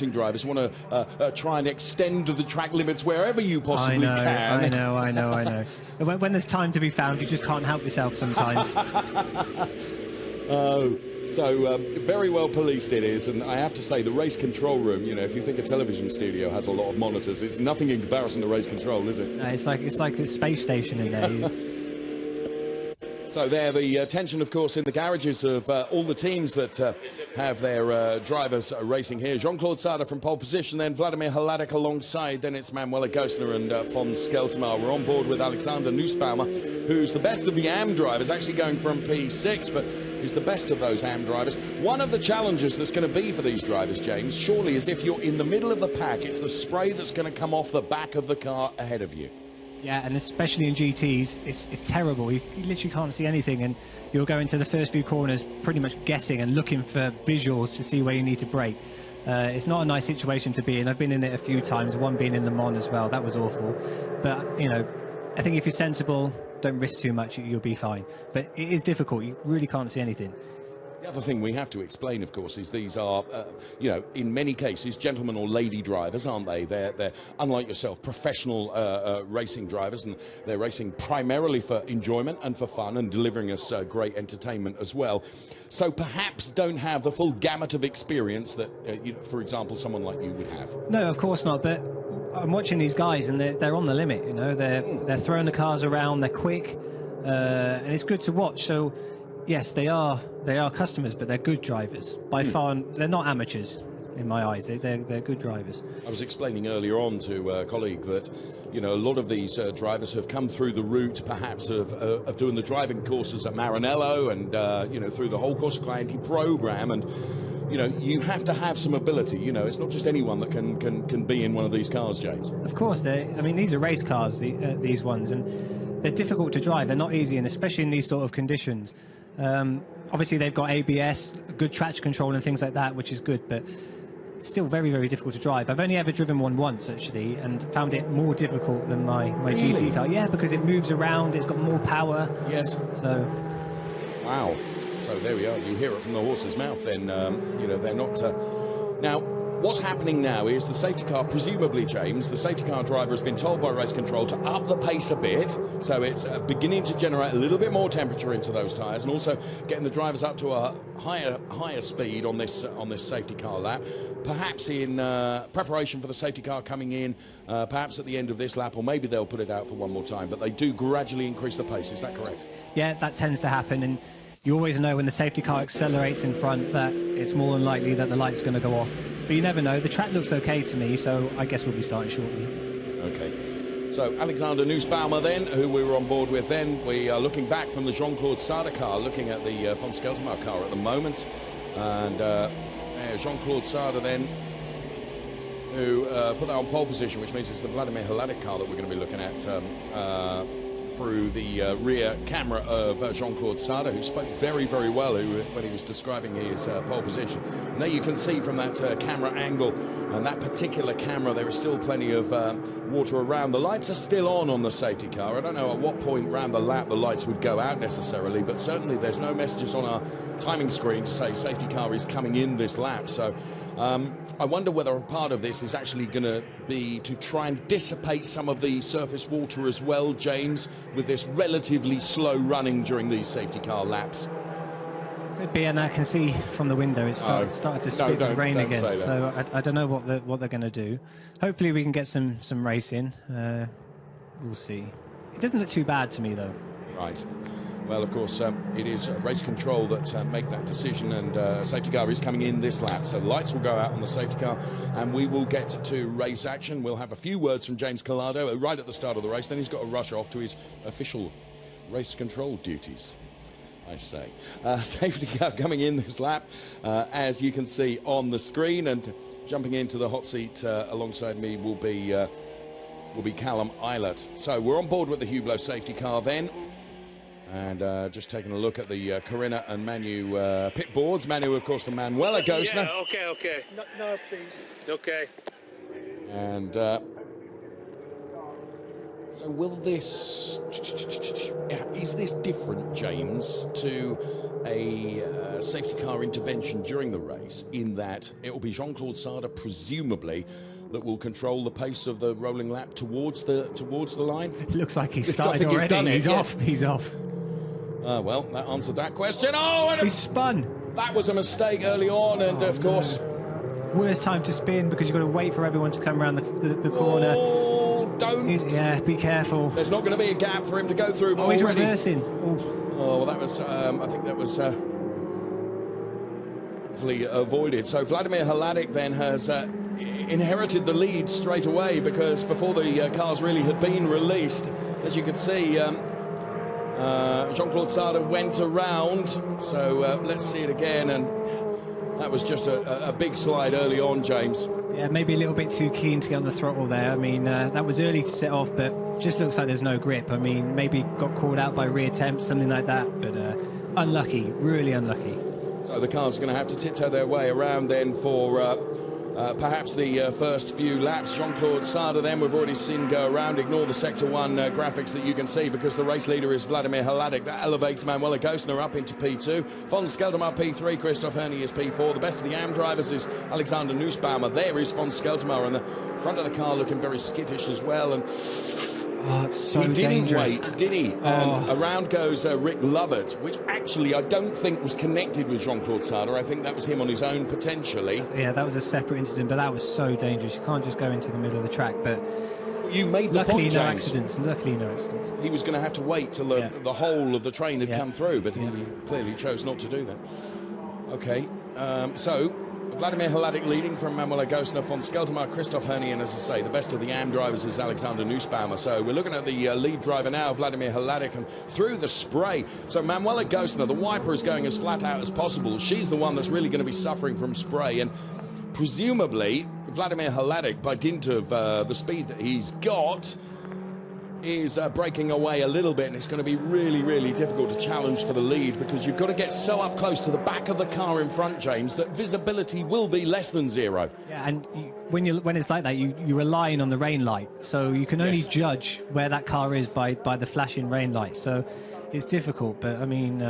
racing drivers want to try and extend the track limits wherever you possibly can. I know. When there's time to be found, you just can't help yourself sometimes. Oh, so very well policed it is, and I have to say the race control room, you know, if you think a television studio has a lot of monitors, it's nothing in comparison to race control, is it? No, it's like a space station in there. So there, the tension, of course, in the garages of all the teams that have their drivers racing here. Jean-Claude Sarda from pole position, then Vladimir Hladek alongside, then it's Manuela Gosner and von Skeltermar. We're on board with Alexander Nussbaumer, who's the best of the AM drivers, actually going from P6, but he's the best of those AM drivers. One of the challenges that's going to be for these drivers, James, surely is if you're in the middle of the pack, it's the spray that's going to come off the back of the car ahead of you. Yeah, and especially in GTs, it's terrible. You literally can't see anything, and you'll go into the first few corners pretty much guessing and looking for visuals to see where you need to brake. It's not a nice situation to be in. I've been in it a few times, one being in Le Mans as well. That was awful. But, you know, I think if you're sensible, don't risk too much, you'll be fine. But it is difficult. You really can't see anything. The other thing we have to explain, of course, is these are, you know, in many cases, gentlemen or lady drivers, aren't they? They're unlike yourself, professional racing drivers, and they're racing primarily for enjoyment and for fun and delivering us great entertainment as well. So perhaps don't have the full gamut of experience that, you know, for example, someone like you would have. No, of course not, but I'm watching these guys and they're on the limit, you know. They're throwing the cars around, they're quick, and it's good to watch. So yes, they are customers, but they're good drivers. By far, they're not amateurs in my eyes. They're good drivers. I was explaining earlier on to a colleague that, you know, a lot of these drivers have come through the route, perhaps, of doing the driving courses at Maranello and, you know, through the whole Corsa Clienti program. And, you know, you have to have some ability. You know, it's not just anyone that can be in one of these cars, James. Of course, I mean, these are race cars, these ones, and they're difficult to drive. They're not easy, and especially in these sort of conditions. Obviously, they've got ABS, good traction control and things like that, which is good, but it's still very, very difficult to drive. I've only ever driven one once, actually, and found it more difficult than my really? GT car. Yeah, because it moves around, it's got more power. Yes. So. Wow. So there we are. You hear it from the horse's mouth then. You know, they're not... Now, what's happening now is the safety car, presumably, James, the safety car driver has been told by race control to up the pace a bit, so it's beginning to generate a little bit more temperature into those tyres, and also getting the drivers up to a higher speed on this safety car lap, perhaps in preparation for the safety car coming in, perhaps at the end of this lap, or maybe they'll put it out for one more time, but they do gradually increase the pace. Is that correct? Yeah, that tends to happen, and you always know when the safety car accelerates in front that it's more than likely that the light's going to go off. But you never know. The track looks okay to me, so I guess we'll be starting shortly. Okay. So Alexander Nussbaumer then, who we were on board with then, we are looking back from the Jean-Claude Sarda car, looking at the von Skeltermar car at the moment. And Jean-Claude Sarda then, who put that on pole position, which means it's the Vladimir Hladek car that we're going to be looking at through the rear camera of Jean-Claude Sarda, who spoke very, very well when he was describing his pole position. And there you can see from that camera angle and that particular camera, there is still plenty of water around. The lights are still on the safety car. I don't know at what point around the lap the lights would go out necessarily, but certainly there's no messages on our timing screen to say safety car is coming in this lap. So I wonder whether a part of this is actually going to be to try and dissipate some of the surface water as well, James, with this relatively slow running during these safety car laps. Could be, and I can see from the window it's started to spit with rain again. So I don't know what they're going to do. Hopefully we can get some racing. We'll see. It doesn't look too bad to me though. Right. Well, of course, it is race control that make that decision, and safety car is coming in this lap. So lights will go out on the safety car, and we will get to race action. We'll have a few words from James Collado right at the start of the race. Then he's got to rush off to his official race control duties, I say. Safety car coming in this lap, as you can see on the screen, and jumping into the hot seat alongside me will be Callum Eilert. So we're on board with the Hublot safety car then. And just taking a look at the Corinna and Manu pit boards. Manu, of course, for Manuela Gosner. Yeah, okay. No, please. Okay. And So will this... Is this different, James, to a safety car intervention during the race, in that it will be Jean-Claude Sarda, presumably, that will control the pace of the rolling lap towards the line? It looks like he's started already. He's done it, yes. Off. He's off. Well, that answered that question. Oh, and he spun. That was a mistake early on, and of course... Worst time to spin, because you've got to wait for everyone to come around the corner. Oh, don't! Yeah, be careful. There's not going to be a gap for him to go through. But he's reversing. Oh, well, that was... I think that was... hopefully avoided. So Vladimir Hladik then has inherited the lead straight away, because before the cars really had been released, as you could see, Jean-Claude Sarda went around. So let's see it again, and that was just a big slide early on, James. Yeah, maybe a little bit too keen to get on the throttle there. I mean, that was early to set off, but just looks like there's no grip. I mean, maybe got caught out by rear temps, something like that, but unlucky, really unlucky. So the car's going to have to tiptoe their way around then for perhaps the first few laps. Jean-Claude Sarda then, we've already seen go around. Ignore the Sector 1 graphics that you can see, because the race leader is Vladimir Hladik. That elevates Manuela Gosner up into P2. Von Skeltermar P3, Christoph Herney is P4. The best of the AM drivers is Alexander Nussbaumer. There is Von Skeltermar, and the front of the car looking very skittish as well. And oh, it's so he didn't dangerous. wait, did he? And around goes Rick Lovett, which actually I don't think was connected with Jean-Claude Sarda. I think that was him on his own, potentially. Yeah, that was a separate incident, but that was so dangerous. You can't just go into the middle of the track. But you made the luckily point, no James. accidents. Luckily no accidents. He was going to have to wait till the whole of the train had come through, but he clearly chose not to do that. Okay, so Vladimir Hladik leading from Manuela Gosner, Von Skeltermar, Christoph Herney, and as I say, the best of the AM drivers is Alexander Nussbaumer. So we're looking at the lead driver now, Vladimir Hladik, and through the spray. So Manuela Gosner, the wiper is going as flat out as possible. She's the one that's really going to be suffering from spray, and presumably Vladimir Hladik, by dint of the speed that he's got, is breaking away a little bit, and it's going to be really, really difficult to challenge for the lead, because you've got to get so up close to the back of the car in front, James, that visibility will be less than zero. Yeah, and when it's like that, you're relying on the rain light, so you can only judge where that car is by the flashing rain light. So it's difficult, but I mean,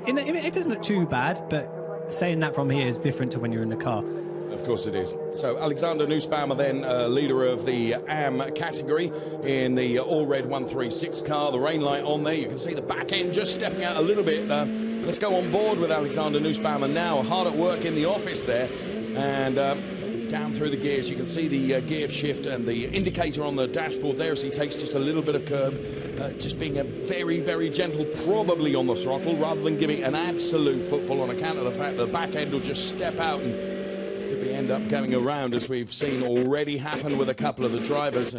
it doesn't look too bad, but saying that from here is different to when you're in the car. Of course it is. So Alexander Nussbaumer then, leader of the AM category in the all-red 136 car. The rain light on there. You can see the back end just stepping out a little bit. Let's go on board with Alexander Nussbaumer now. Hard at work in the office there. And down through the gears, you can see the gear shift and the indicator on the dashboard there as he takes just a little bit of curb. Just being a very, very gentle, probably on the throttle, rather than giving an absolute footfall, on account of the fact that the back end will just step out and end up going around, as we've seen already happen with a couple of the drivers.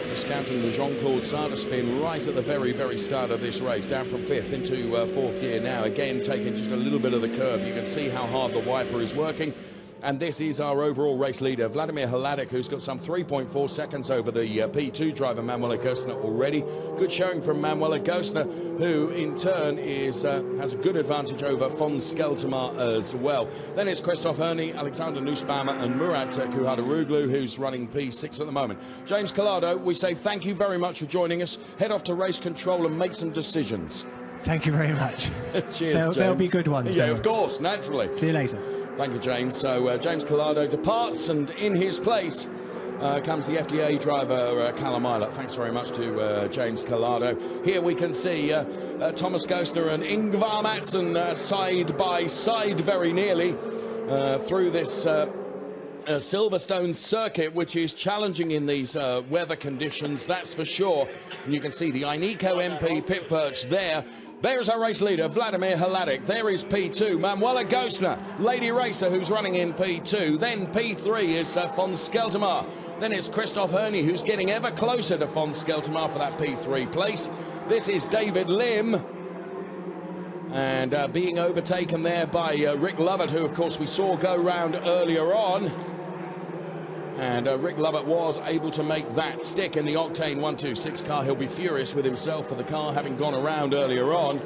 Discounting the Jean-Claude Sarda spin right at the very, very start of this race, down from 5th into 4th gear now, again taking just a little bit of the curb. You can see how hard the wiper is working. And this is our overall race leader, Vladimir Hladik, who's got some 3.4 seconds over the P2 driver, Manuela Gosner, already. Good showing from Manuela Gosner, who in turn is has a good advantage over Von Skeltermar as well. Then it's Christoph Herney, Alexander Nussbaumer, and Murat Kuhadaroglu, who's running P6 at the moment. James Collado, we say thank you very much for joining us. Head off to race control and make some decisions. Thank you very much. Cheers, James. They'll be good ones. Yeah, of course, naturally. See you later. Thank you, James. So James Collado departs, and in his place comes the FDA driver, Callum Eilert. Thanks very much to James Collado. Here we can see Thomas Gosner and Ingvar Mattson side by side very nearly through this Silverstone circuit, which is challenging in these weather conditions, that's for sure. And you can see the Ineco MP pit perch there. There's our race leader, Vladimir Hladik. There is P2, Manuela Gosner, lady racer, who's running in P2. Then P3 is Von Skeltermar. Then it's Christoph Herney, who's getting ever closer to Von Skeltermar for that P3 place. This is David Lim. And being overtaken there by Rick Lovett, who, of course, we saw go round earlier on. And Rick Lovett was able to make that stick in the Octane 126 car. He'll be furious with himself for the car having gone around earlier on.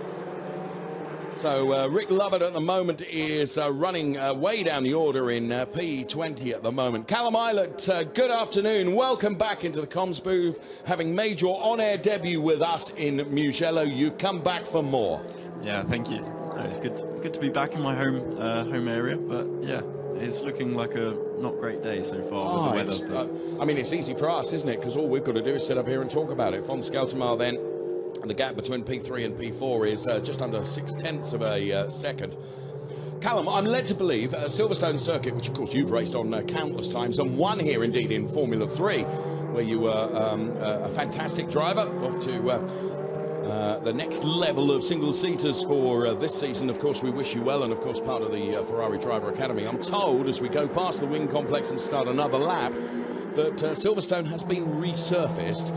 So Rick Lovett at the moment is running way down the order in P20 at the moment. Callum Eilert, good afternoon. Welcome back into the comms booth. Having made your on-air debut with us in Mugello, you've come back for more. Yeah, thank you. It's good to be back in my home area, but yeah, it's looking like a not great day so far with the weather. I mean, it's easy for us, isn't it? Because all we've got to do is sit up here and talk about it. Von Skeltermaar then. And the gap between P3 and P4 is just under 0.6 of a second. Callum, I'm led to believe Silverstone circuit, which of course you've raced on countless times and won here indeed in Formula 3, where you were a fantastic driver, off to the next level of single-seaters for this season. Of course, we wish you well, and of course part of the Ferrari Driver Academy. I'm told as we go past the wing complex and start another lap that Silverstone has been resurfaced.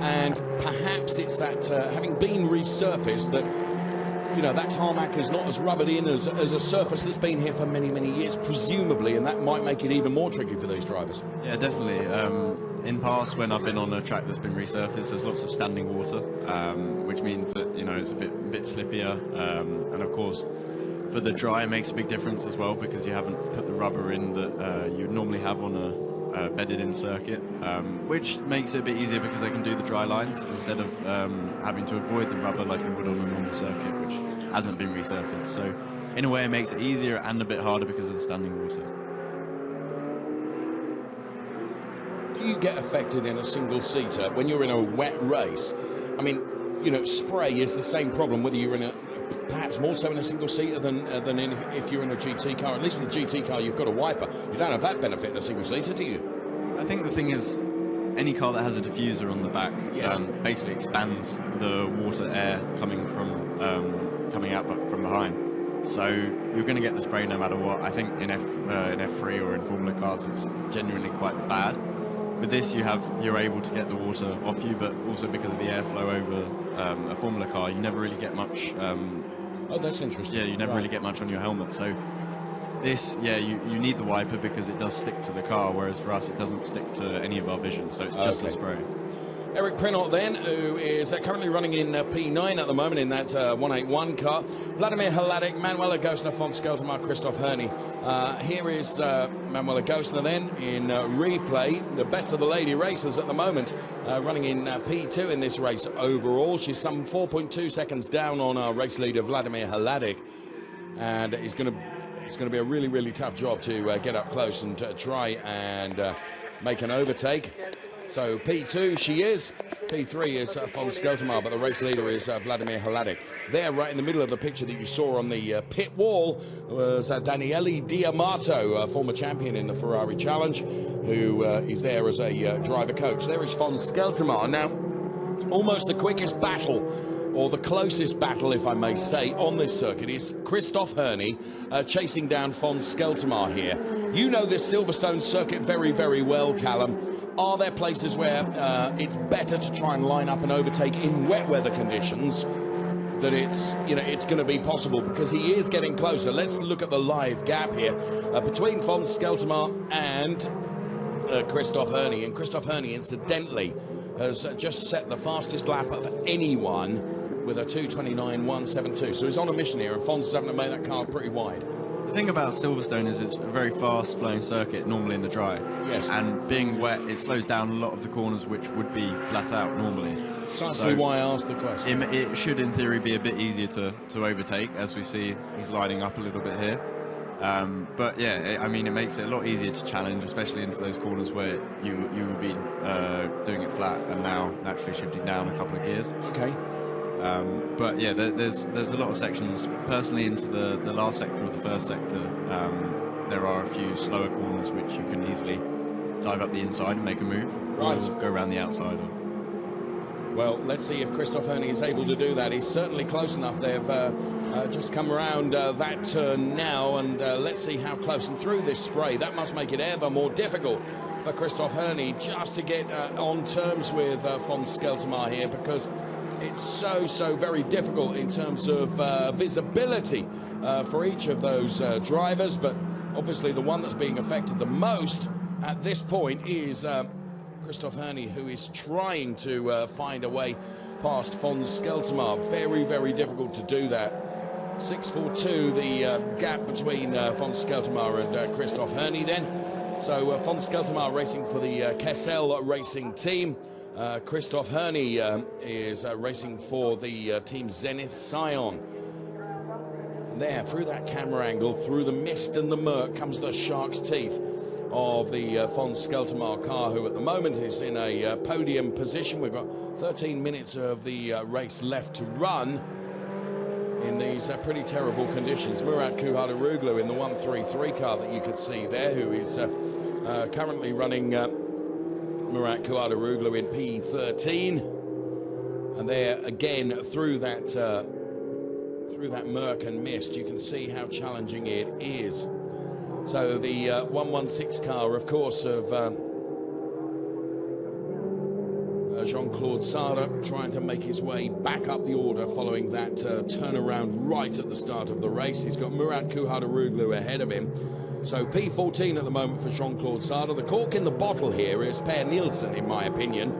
And perhaps it's that, having been resurfaced, that, you know, that tarmac is not as rubbered in as a surface that's been here for many, many years, presumably, and that might make it even more tricky for these drivers. Yeah, definitely. In past, when I've been on a track that's been resurfaced, there's lots of standing water, which means that, you know, it's a bit slippier. And of course, for the dry, it makes a big difference as well, because you haven't put the rubber in that you would normally have on a bedded in circuit, which makes it a bit easier because they can do the dry lines instead of having to avoid the rubber like you would on a normal circuit, which hasn't been resurfaced. So in a way it makes it easier and a bit harder because of the standing water. Do you get affected in a single seater when you're in a wet race? I mean, you know, spray is the same problem whether you're in a, perhaps more so in a single seater than if you're in a GT car. At least with a GT car, you've got a wiper. You don't have that benefit in a single seater, do you? I think the thing is, any car that has a diffuser on the back basically expands the water air coming out from behind. So you're going to get the spray no matter what. I think in F3 or in Formula cars, it's genuinely quite bad. With this, you're able to get the water off you, but also because of the airflow over a Formula car, you never really get much. Oh, that's interesting. Yeah, you never really get much on your helmet. So this, yeah, you need the wiper because it does stick to the car, whereas for us, it doesn't stick to any of our vision. So it's just a spray. Eric Prinot then, who is currently running in P9 at the moment in that 181 car. Vladimir Hladek, Manuela Gosner, Von Skeltermaar, Christoph Herney. Here is Manuela Gosner then in replay, the best of the lady racers at the moment, running in P2 in this race overall. She's some 4.2 seconds down on our race leader, Vladimir Hladek. And it's going to be a really, really tough job to get up close and try and make an overtake. So P2 she is, P3 is Von Skeltermaar, but the race leader is Vladimir Hladek. There, right in the middle of the picture that you saw on the pit wall, was Daniele Diamato, a former champion in the Ferrari Challenge, who is there as a driver coach. There is Von Skeltermaar. Now, almost the quickest battle, or the closest battle, if I may say, on this circuit is Christoph Herney chasing down Von Skeltermaar here. You know this Silverstone circuit very, very well, Callum. Are there places where it's better to try and line up an overtake in wet weather conditions that it's going to be possible? Because he is getting closer. Let's look at the live gap here between Von Skeltermaar and Christoph Herney. And Christoph Herney, incidentally, has just set the fastest lap of anyone with a 2:29.172. So he's on a mission here, and Von's having to make that car pretty wide. The thing about Silverstone is it's a very fast-flowing circuit, normally in the dry. Yes. And being wet, it slows down a lot of the corners which would be flat out normally. Precisely why I asked the question. It should, in theory, be a bit easier to overtake, as we see he's lining up a little bit here. But yeah, I mean, it makes it a lot easier to challenge, especially into those corners where you would be doing it flat and now naturally shifting down a couple of gears. Okay. But yeah, there's a lot of sections. Personally, into the last sector or the first sector, there are a few slower corners which you can easily dive up the inside and make a move, right, or go around the outside of. Well, let's see if Christoph Herney is able to do that. He's certainly close enough. They've just come around that turn now, and let's see how close and through this spray. That must make it ever more difficult for Christoph Herney just to get on terms with Von Skeltermaar here, because it's so very difficult in terms of visibility for each of those drivers. But obviously the one that's being affected the most at this point is Christoph Herney, who is trying to find a way past Von Skeltermaar. Very difficult to do that. 6:42, the gap between von Skeltermar and Christoph Herney then. So von Skeltermar racing for the Kessel Racing team. Christoph Herney is racing for the team Zenith Scion. And there, through that camera angle, through the mist and the murk, comes the shark's teeth of the von Skeltermar car, who at the moment is in a podium position. We've got 13 minutes of the race left to run in these pretty terrible conditions. Murat Kuhardaroglu in the 133 car that you could see there, who is currently running Murat Kuhardaroglu in P13. And there again, through that murk and mist, you can see how challenging it is. So the 116 car, of course, of Jean-Claude Sarda, trying to make his way back up the order following that turnaround right at the start of the race. He's got Murat Kuhardaroglu ahead of him. So P14 at the moment for Jean-Claude Sarda. The cork in the bottle here is Per Nielsen, in my opinion,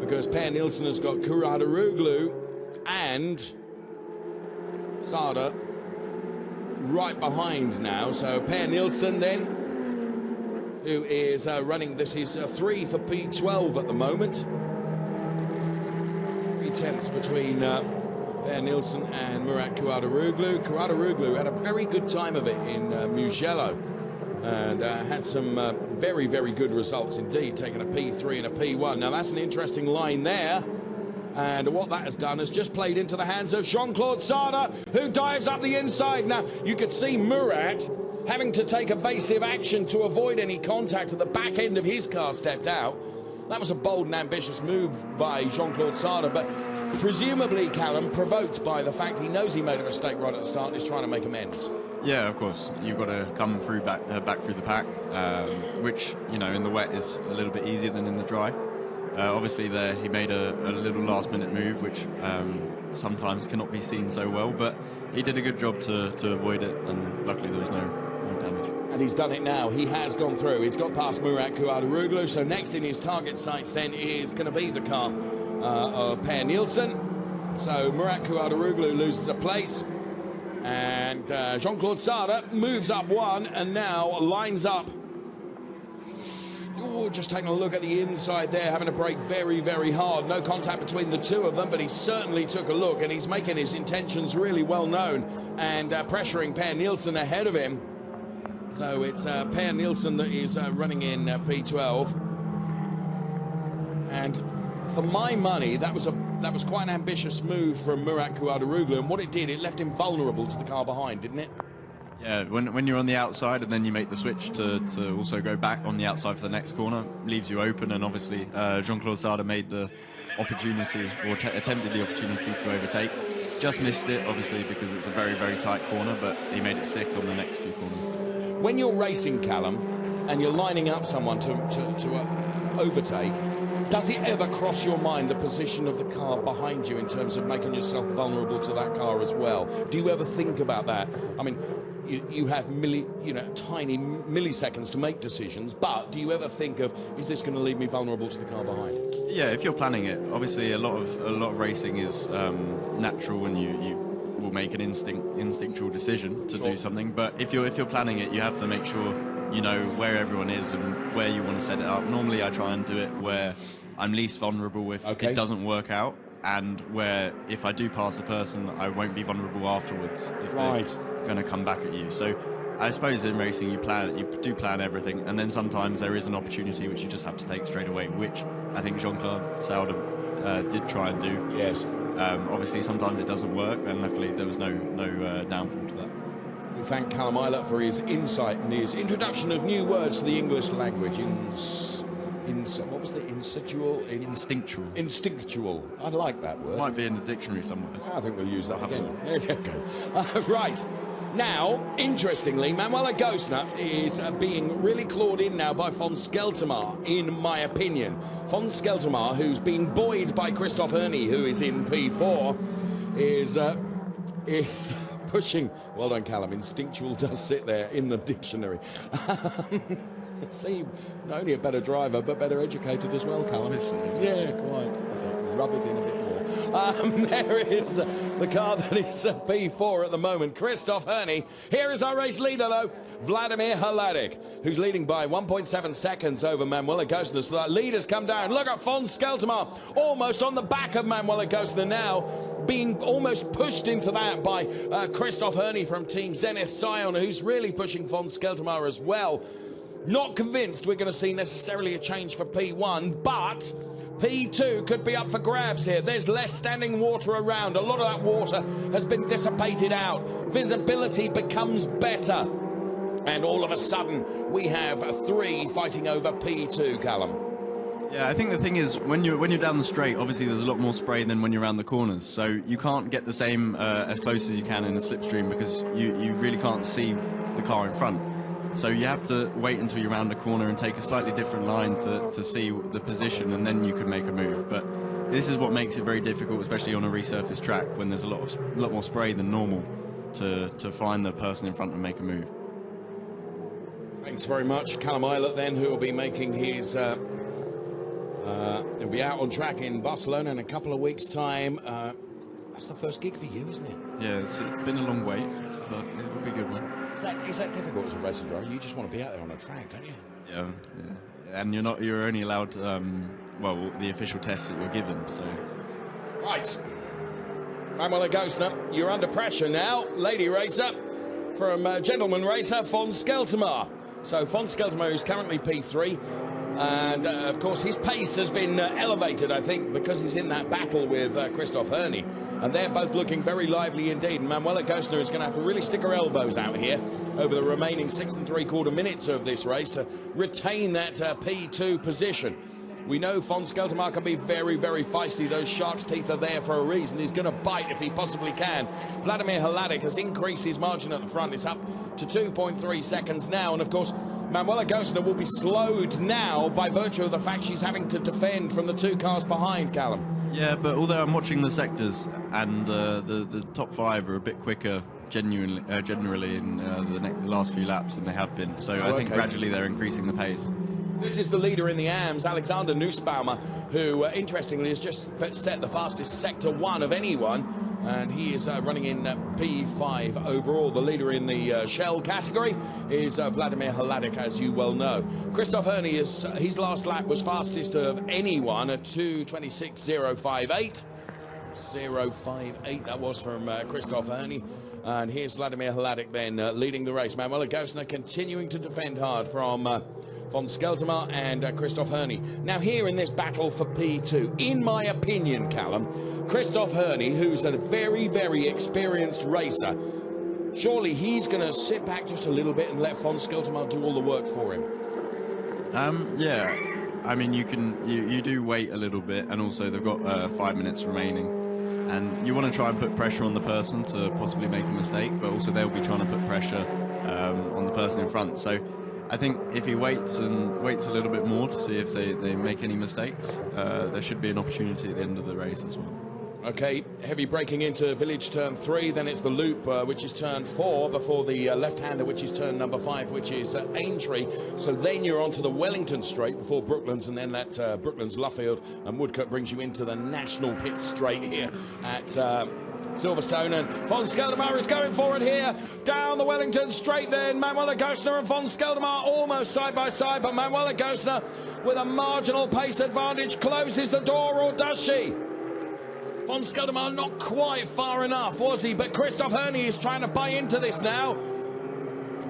because Per Nielsen has got Kuhardaroglu and Sarda right behind now. So Per Nielsen then, who is running, this is 3 for P12 at the moment. 3 tenths between Per Nielsen and Murat Kuhardaroglu. Kuhardaroglu had a very good time of it in Mugello and had some very, very good results indeed, taking a P3 and a P1. Now that's an interesting line there. And what that has done is just played into the hands of Jean-Claude Sarda, who dives up the inside. Now, you could see Murat having to take evasive action to avoid any contact at the back end of his car stepped out. That was a bold and ambitious move by Jean-Claude Sarda, but presumably, Callum, provoked by the fact he knows he made a mistake right at the start and is trying to make amends. Yeah, of course. You've got to come through back through the pack, which, you know, in the wet is a little bit easier than in the dry. Obviously there he made a little last-minute move, which sometimes cannot be seen so well, but he did a good job to avoid it, and luckily there was no damage. And he's done it now. He has gone through. He's got past Murat Kuhardaroglu, so next in his target sights then is going to be the car of Per Nielsen. So Murat Kuhardaroglu loses a place, and Jean-Claude Sarda moves up one and now lines up. Oh, just taking a look at the inside there, having to brake very, very hard. No contact between the two of them, but he certainly took a look, and he's making his intentions really well known and pressuring Per Nielsen ahead of him. So it's Per Nielsen that is running in P12. And for my money, that was quite an ambitious move from Murat Kuhardaroglu, and what it did, it left him vulnerable to the car behind, didn't it? Yeah, when you're on the outside and then you make the switch to also go back on the outside for the next corner, leaves you open, and obviously Jean-Claude Sarda made the opportunity, or attempted the opportunity to overtake. Just missed it, obviously, because it's a very, very tight corner, but he made it stick on the next few corners. When you're racing, Callum, and you're lining up someone to overtake, does it ever cross your mind the position of the car behind you in terms of making yourself vulnerable to that car as well? Do you ever think about that? I mean, you have tiny milliseconds to make decisions, but do you ever think of, is this going to leave me vulnerable to the car behind? Yeah, if you're planning it, obviously a lot of racing is natural, and you will make an instinctual decision to do something. But if you're planning it, you have to make sure you know where everyone is and where you want to set it up. Normally, I try and do it where I'm least vulnerable if it doesn't work out, and where if I do pass a person, I won't be vulnerable afterwards if they're going to come back at you. So I suppose in racing you do plan everything, and then sometimes there is an opportunity which you just have to take straight away, which I think Jean-Claude Sarda did try and do. Yes. Obviously sometimes it doesn't work, and luckily there was no downfall to that. We thank Callum Eilert for his insight and his introduction of new words to the English language. What was the instinctual? Instinctual. I like that word. Might be in the dictionary somewhere. I think we'll use that again. Okay. Right. Now, interestingly, Manuela Gosner is being really clawed in now by von Skeltermar, in my opinion. Von Skeltermar, who's being buoyed by Christoph Herney, who is in P4, is pushing. Well done, Callum. Instinctual does sit there in the dictionary. See, not only a better driver, but better educated as well, Callum. Yeah, quite. So rub it in a bit more. There is the car that is P4 at the moment. Christoph Herney. Here is our race leader, though, Vladimir Hladik, who's leading by 1.7 seconds over Manuel Agostner. So that leader's come down. Look at von Skelterma, almost on the back of Manuel Agostner now, being almost pushed into that by Christoph Herney from Team Zenith Scion, who's really pushing von Skelterma as well. Not convinced we're going to see necessarily a change for P1, but P2 could be up for grabs here. There's less standing water around. A lot of that water has been dissipated out. Visibility becomes better. And all of a sudden, we have 3 fighting over P2, Callum. Yeah, I think the thing is, when you're down the straight, obviously there's a lot more spray than when you're around the corners. So you can't get the same as close as you can in a slipstream because you really can't see the car in front. So you have to wait until you're around a corner and take a slightly different line to see the position, and then you can make a move. But this is what makes it very difficult, especially on a resurfaced track when there's a lot more spray than normal to find the person in front and make a move. Thanks very much, Callum Eilert, then, who will be making his... he'll be out on track in Barcelona in a couple of weeks' time. That's the first gig for you, isn't it? Yeah, it's been a long wait, but it'll be a good one. Is that difficult as a racing driver? You just want to be out there on a track, don't you? Yeah. And you're only allowed well, the official tests that you're given, so. Right. Manuel Agostner, you're under pressure now. Lady racer from gentleman racer von Skelterma. So von Skelterma is currently P3. And, of course, his pace has been elevated, I think, because he's in that battle with Christoph Herney. And they're both looking very lively indeed. And Manuela Agostner is going to have to really stick her elbows out here over the remaining 6 3/4 minutes of this race to retain that P2 position. We know von Skelterma can be very, very feisty. Those shark's teeth are there for a reason. He's going to bite if he possibly can. Vladimir Hladik has increased his margin at the front. It's up to 2.3 seconds now. And, of course, Manuela Agostner will be slowed now by virtue of the fact she's having to defend from the 2 cars behind, Callum. Yeah, but although I'm watching the sectors and the top 5 are a bit quicker generally in the last few laps than they have been. So I think gradually they're increasing the pace. This is the leader in the AMS, Alexander Nussbaumer, who, interestingly, has just set the fastest Sector 1 of anyone, and he is running in P5 overall. The leader in the Shell category is Vladimir Hladik, as you well know. Christoph Herney, his last lap was fastest of anyone at 2:26.058. 0.58, that was from Christoph Herney. And here's Vladimir Hladik then leading the race. Manuela Agostner continuing to defend hard from von Skelterma and Christoph Herney. Now here in this battle for P2, in my opinion, Callum, Christoph Herney, who's a very, very experienced racer, surely he's going to sit back just a little bit and let von Skelterma do all the work for him. Yeah, I mean, you do wait a little bit, and also they've got 5 minutes remaining. And you want to try and put pressure on the person to possibly make a mistake, but also they'll be trying to put pressure on the person in front. So I think if he waits a little bit more to see if they make any mistakes, there should be an opportunity at the end of the race as well. Okay, heavy braking into village turn 3, then it's the loop, which is turn 4, before the left-hander, which is turn number 5, which is Aintree. So then you're onto the Wellington straight before Brooklands, and then that Brooklands, Luffield and Woodcote brings you into the National Pit straight here at Silverstone. And von Skelterma is going for it here, down the Wellington straight then. Manuela Agostner and von Skelterma almost side by side, but Manuela Agostner with a marginal pace advantage closes the door, or does she? Von Skelterma not quite far enough, was he? But Christoph Herney is trying to buy into this now,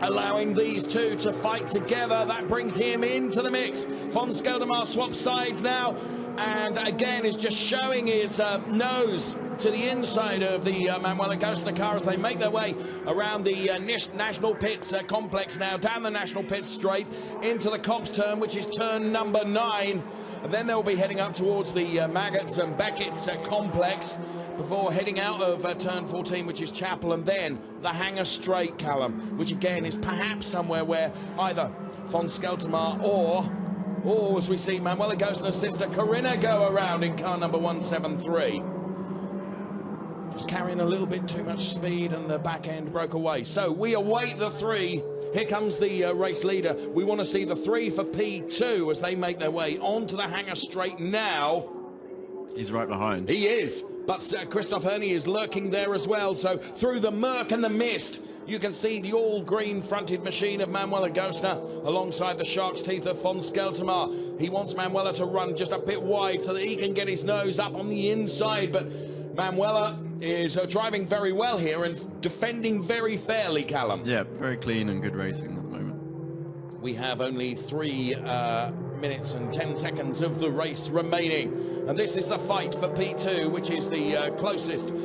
allowing these two to fight together. That brings him into the mix. Von Skelterma swaps sides now, and again is just showing his nose to the inside of the Manuela Agostner car as they make their way around the National Pits complex now, down the National Pits straight into the Cops turn, which is turn number 9. And then they'll be heading up towards the Maggots and Beckett's complex before heading out of turn 14, which is Chapel, and then the Hangar Straight, Callum, which again is perhaps somewhere where either von Skelterma or as we see Manuela Agostner's sister Corinna go around in car number 173. just carrying a little bit too much speed, and the back end broke away. So we await the 3. Here comes the race leader. We want to see the 3 for P2 as they make their way onto the hangar straight now. He's right behind. He is, but Christoph Herney is lurking there as well. So through the murk and the mist, you can see the all-green fronted machine of Manuela Gostner alongside the shark's teeth of von Skeltermar. He wants Manuela to run just a bit wide so that he can get his nose up on the inside, but Manuela is driving very well here and defending very fairly, Callum. Yeah, very clean and good racing at the moment. We have only 3 minutes and 10 seconds of the race remaining, and this is the fight for P2, which is the closest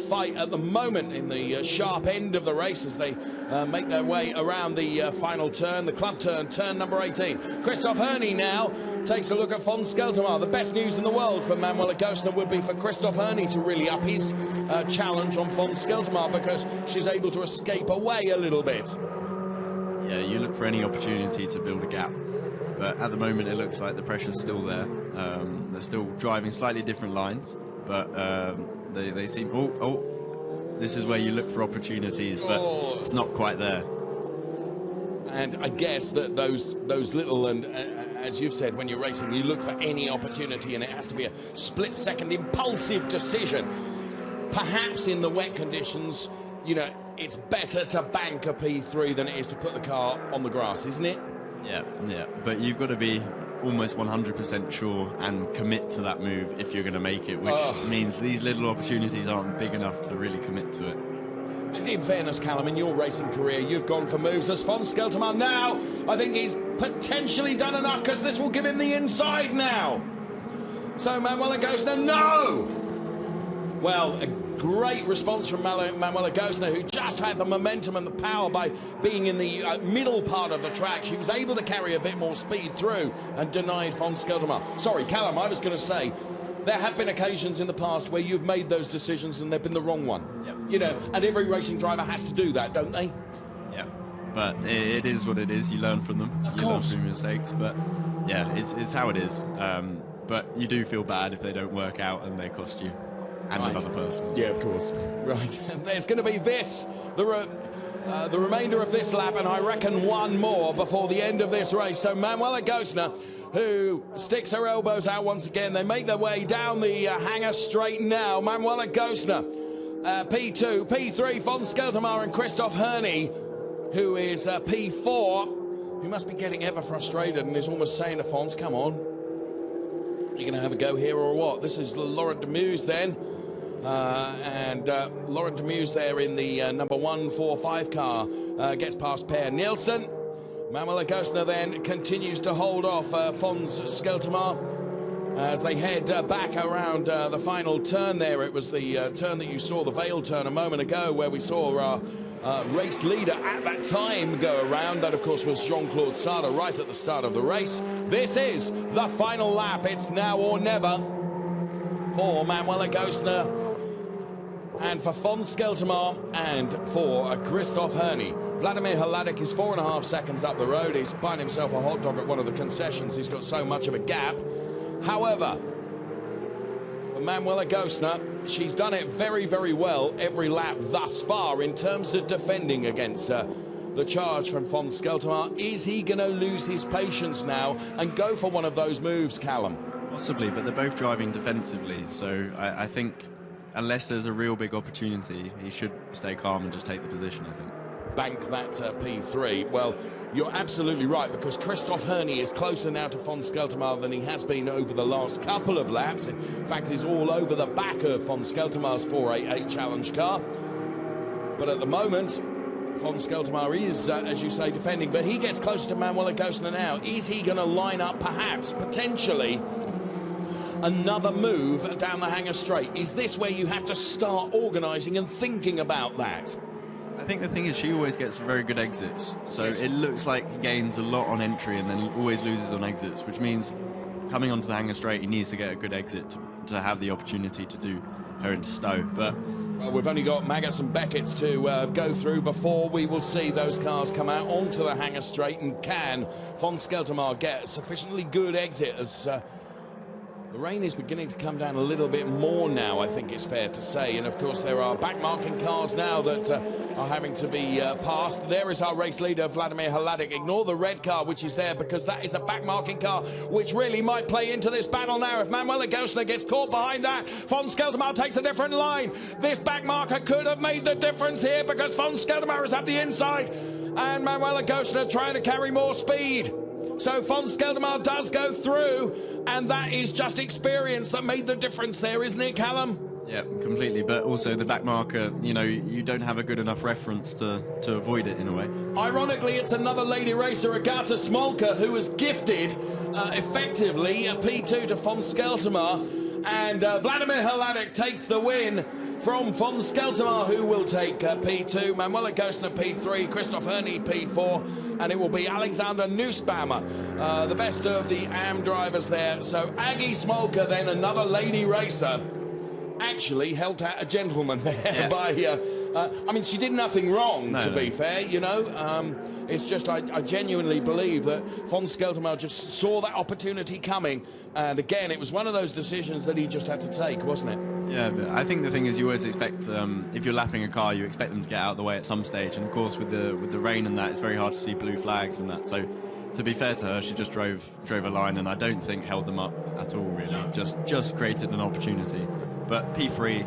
fight at the moment in the sharp end of the race as they make their way around the final turn, the club turn, turn number 18. Christoph Herney now takes a look at von Skeltermar. The best news in the world for Manuela Gostner would be for Christoph Herney to really up his challenge on von Skeltermar, because she's able to escape away a little bit. Yeah, you look for any opportunity to build a gap, but at the moment it looks like the pressure's still there. They're still driving slightly different lines, but they seem... Oh, this is where you look for opportunities, but it's not quite there. And I guess that those little, and as you've said, when you're racing, you look for any opportunity, and it has to be a split-second impulsive decision. Perhaps in the wet conditions, you know, it's better to bank a P3 than it is to put the car on the grass, isn't it? Yeah, but you've got to be almost 100% sure and commit to that move if you're going to make it, which means these little opportunities aren't big enough to really commit to it. In fairness, Callum, in your racing career, you've gone for moves as von Skeltermar now. I think he's potentially done enough, because this will give him the inside now. So Manuela Gostner, no! Well, a great response from Manuela Gostner, who just had the momentum and the power by being in the middle part of the track. She was able to carry a bit more speed through and denied von Skeltermar. Sorry, Callum, I was going to say, there have been occasions in the past where you've made those decisions and they've been the wrong one. Yep. You know, and every racing driver has to do that, don't they? Yeah, but it is what it is. You learn from them. Of you course. learn from your mistakes, but yeah, it's how it is. But you do feel bad if they don't work out and they cost you and another person. Yeah, of course. Right. There's going to be this, the remainder of this lap, and I reckon one more before the end of this race. So Manuela Gostner, who sticks her elbows out once again. They make their way down the hangar straight now. Manuela Gostner, P2, P3, von Skeltermar and Christoph Herney, who is P4, who must be getting ever frustrated and is almost saying to Fons, come on, you're going to have a go here or what? This is Laurent Demus then. Laurent Demus there in the number 145 car gets past Per Nielsen. Manuela Gostner then continues to hold off Fons Skeltermar as they head back around the final turn there. It was the turn that you saw, the Vale turn, a moment ago, where we saw our race leader at that time go around. That, of course, was Jean-Claude Sada right at the start of the race. This is the final lap. It's now or never for Manuela Gostner and for von Skeltermar and for Christoph Herney. Vladimir Hladek is 4.5 seconds up the road. He's buying himself a hot dog at one of the concessions. He's got so much of a gap. However, for Manuela Gostner, she's done it very, very well every lap thus far in terms of defending against the charge from von Skeltermar. Is he going to lose his patience now and go for one of those moves, Callum? Possibly, but they're both driving defensively, so I think unless there's a real big opportunity, he should stay calm and just take the position, I think. Bank that P3. Well, you're absolutely right, because Christoph Herney is closer now to von Skeltermar than he has been over the last couple of laps. In fact, he's all over the back of von Skeltermar's 488 Challenge car. But at the moment, von Skeltermar is, as you say, defending, but he gets closer to Manuela Gostner now. Is he going to line up, perhaps, potentially, another move down the hangar straight? Is this where you have to start organising and thinking about that? I think the thing is, she always gets very good exits, so yes. It looks like he gains a lot on entry and then always loses on exits, which means coming onto the hangar straight, he needs to get a good exit to have the opportunity to do her into Stowe. But well, we've only got Maggotts and Beckett's to go through before we will see those cars come out onto the hangar straight. And can von Skeltermar get a sufficiently good exit as The rain is beginning to come down a little bit more now, I think it's fair to say. And of course, there are back-marking cars now that are having to be passed. There is our race leader, Vladimir Hladik. Ignore the red car, which is there, because that is a back-marking car, which really might play into this battle now. If Manuela Gosner gets caught behind that, von Skeltermar takes a different line. This back-marker could have made the difference here, because von Skeltermar is at the inside, and Manuela Gosner trying to carry more speed. So von Skeltermar does go through, and that is just experience that made the difference there, isn't it, Callum? Yeah, completely. But also the back marker, you know, you don't have a good enough reference to avoid it in a way. Ironically, it's another lady racer, Agata Smolka, who was gifted effectively a P2 to von Skeltermar, and Vladimir Hladik takes the win from von Skeltermar, who will take P2, Manuela Gosner P3, Christoph Herney P4, and it will be Alexander Nussbaumer, the best of the AM drivers there. So Aggie Smolka, then another lady racer, actually helped out a gentleman there by... I mean, she did nothing wrong, to be fair, you know. It's just I genuinely believe that von Skeltermar just saw that opportunity coming, and again, it was one of those decisions that he just had to take, wasn't it? Yeah, but I think the thing is, you always expect, if you're lapping a car, you expect them to get out of the way at some stage, and of course with the rain and that, it's very hard to see blue flags and that. So to be fair to her, she just drove a line, and I don't think held them up at all, really. No. Just created an opportunity. But P3,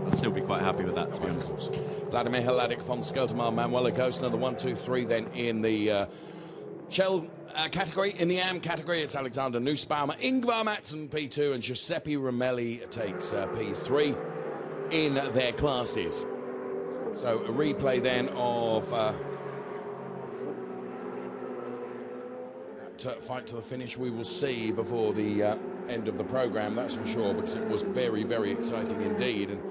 I'd still be quite happy with that, to be honest. Of course. Vladimir Hladik, von Skeltermar, Manuela Gosner, the 1, 2, 3 then in the Shell category. In the AM category, it's Alexander Nussbaumer, Ingvar Mattson P2, and Giuseppe Romelli takes P3 in their classes. So a replay then of that fight to the finish we will see before the end of the programme, that's for sure, because it was very, very exciting indeed. And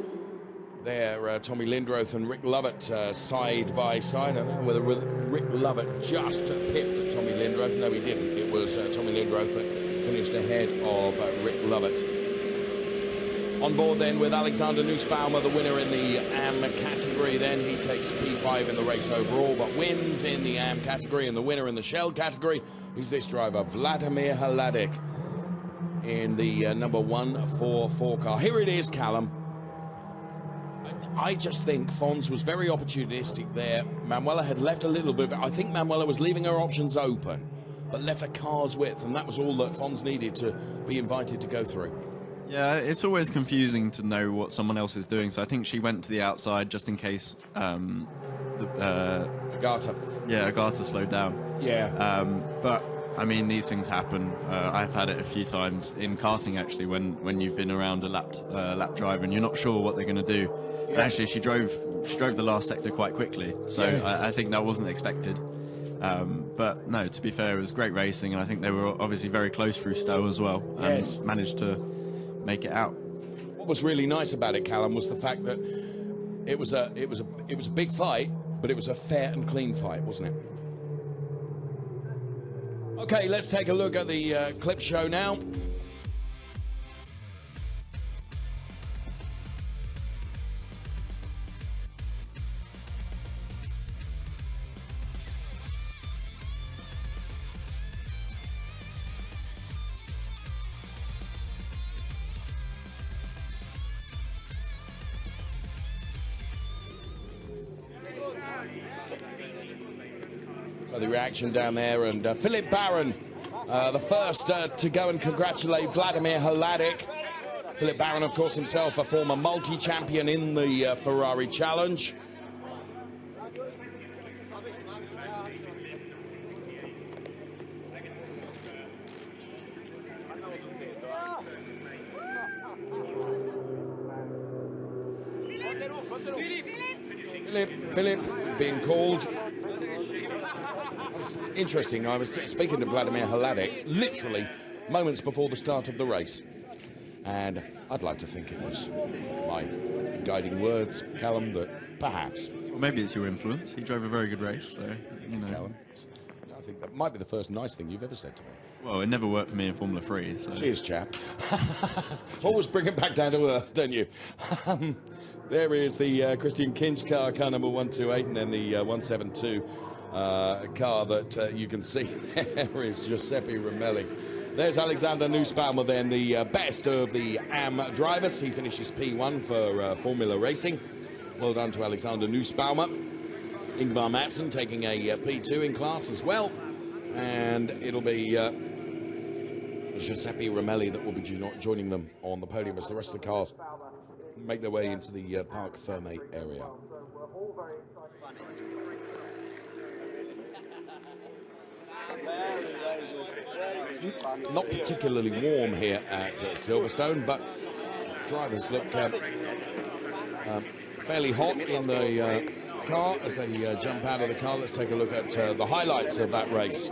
there, Tommy Lindroth and Rick Lovett side by side. I don't know whether Rick Lovett just pipped Tommy Lindroth. No, he didn't. It was Tommy Lindroth that finished ahead of Rick Lovett. On board then with Alexander Nussbaumer, the winner in the AM category. Then he takes P5 in the race overall, but wins in the AM category. And the winner in the Shell category is this driver, Vladimir Hladik, in the number 144 car. Here it is, Callum. I just think Fons was very opportunistic there. Manuela had left a little bit. I think Manuela was leaving her options open, but left a car's width, and that was all that Fons needed to be invited to go through. Yeah, it's always confusing to know what someone else is doing, so I think she went to the outside just in case Agata. Yeah, Agata slowed down. Yeah. But I mean, these things happen. I've had it a few times in karting, actually, when you've been around a lap driver and you're not sure what they're going to do. Yeah. And actually, she drove the last sector quite quickly, so I think that wasn't expected. But no, to be fair, it was great racing, and I think they were obviously very close through Stowe as well, and managed to make it out. What was really nice about it, Callum, was the fact that it was a big fight, but it was a fair and clean fight, wasn't it? Okay, let's take a look at the clip show now. So the reaction down there, and Philip Barron, the first to go and congratulate Vladimir Hladik. Philip Barron, of course, himself a former multi-champion in the Ferrari Challenge. Philip being called. It's interesting, I was speaking to Vladimir Hladik literally moments before the start of the race, and I'd like to think it was my guiding words, Callum, that perhaps... Well, maybe it's your influence. He drove a very good race, so, you know. Callum, I think that might be the first nice thing you've ever said to me. Well, it never worked for me in Formula 3, so... Cheers, chap. Always bring it back down to earth, don't you? There is the Christian Kinch car number 128, and then the 172 car that you can see there is Giuseppe Romelli. There's Alexander Nussbaumer then, the best of the AM drivers. He finishes P1 for Formula Racing. Well done to Alexander Nussbaumer. Ingvar Madsen taking a P2 in class as well. And it'll be Giuseppe Romelli that will be joining them on the podium as the rest of the cars make their way into the Parc Fermé area. Not particularly warm here at Silverstone, but drivers look fairly hot in the car as they jump out of the car. Let's take a look at the highlights of that race.